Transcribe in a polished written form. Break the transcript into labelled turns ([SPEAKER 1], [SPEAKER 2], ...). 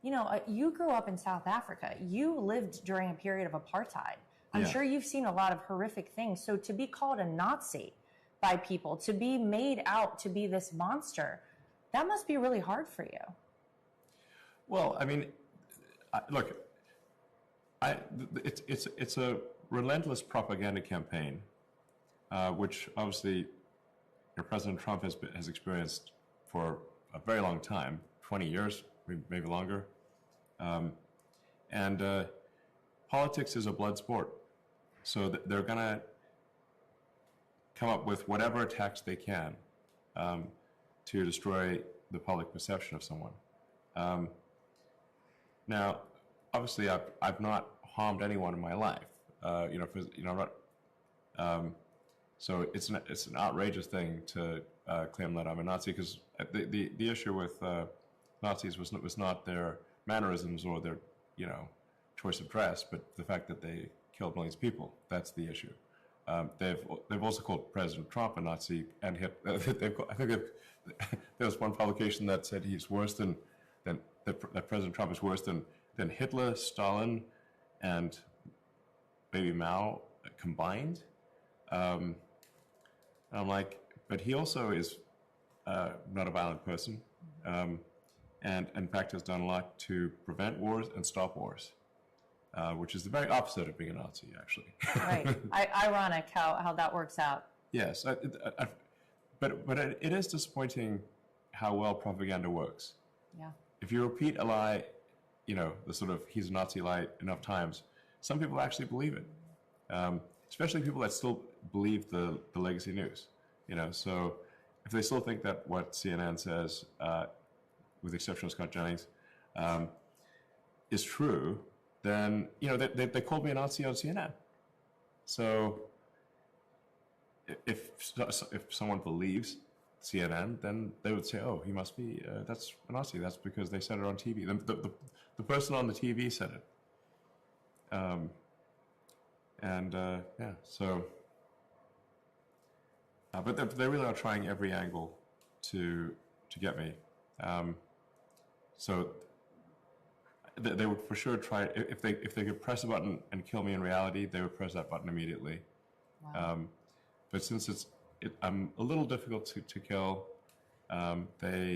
[SPEAKER 1] You know, you grew up in South Africa. You lived during a period of apartheid. I'm sure you've seen a lot of horrific things. So to be called a Nazi by people, to be made out to be this monster, that must be really hard for you.
[SPEAKER 2] Well, I mean, look, it's a relentless propaganda campaign, which obviously President Trump has experienced for a very long time, 20 years, maybe longer. And politics is a blood sport. So they're going to come up with whatever attacks they can to destroy the public perception of someone. Now, obviously, I've not harmed anyone in my life. I'm not. So it's an outrageous thing to claim that I'm a Nazi, because the issue with Nazis was not their mannerisms or their choice of dress, but the fact that they killed millions of people. That's the issue. They've also called President Trump a Nazi, and I think there was one publication that said he's worse than that President Trump is worse than Hitler, Stalin, and Baby Mao combined. And I'm like, but he also is not a violent person, and in fact has done a lot to prevent wars and stop wars, which is the very opposite of being a Nazi, actually.
[SPEAKER 1] Right. Ironic how that works out.
[SPEAKER 2] Yes, but it is disappointing how well propaganda works.
[SPEAKER 1] Yeah.
[SPEAKER 2] If you repeat a lie, the sort of he's a Nazi lie enough times, some people actually believe it. Especially people that still believe the legacy news. So if they still think that what CNN says, with the exception of Scott Jennings, is true, then they called me a Nazi on CNN. So if someone believes CNN, then they would say, "Oh, he must be that's a Nazi. That's because they said it on TV." The person on the TV said it. So, but they really are trying every angle to get me. So they would for sure try, if they could press a button and kill me in reality, they would press that button immediately.
[SPEAKER 1] Wow.
[SPEAKER 2] But since I'm a little difficult to kill, they